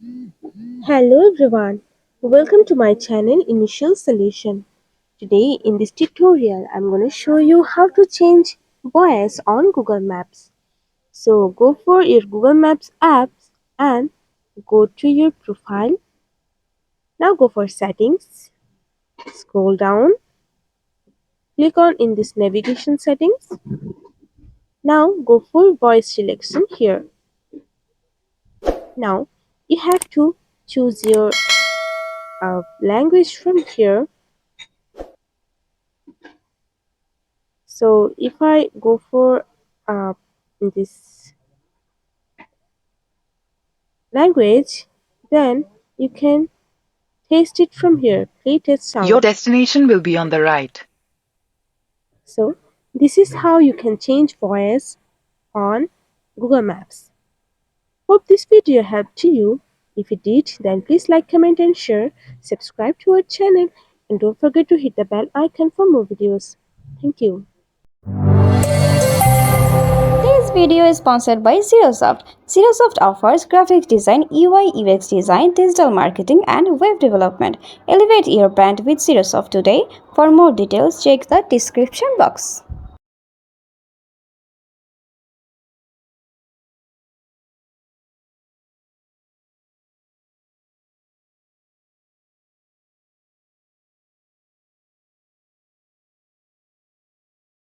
Hello everyone, welcome to my channel Initial Solution. Today in this tutorial I'm going to show you how to change voice on Google Maps. So go for your Google Maps apps and go to your profile. Now go for settings, scroll down, click on in this navigation settings. Now go for voice selection here. Now you have to choose your language from here. So if I go for this language, then you can taste it from here. Play test Your sound. destination will be on the right. So this is how you can change voice on Google Maps. Hope this video helped to you. If it did, then please like, comment and share. Subscribe to our channel and don't forget to hit the bell icon for more videos. Thank you. This video is sponsored by Zerosoft. Zerosoft offers graphic design, UI UX design, digital marketing, and web development. Elevate your brand with Zerosoft today. For more details, check the description box.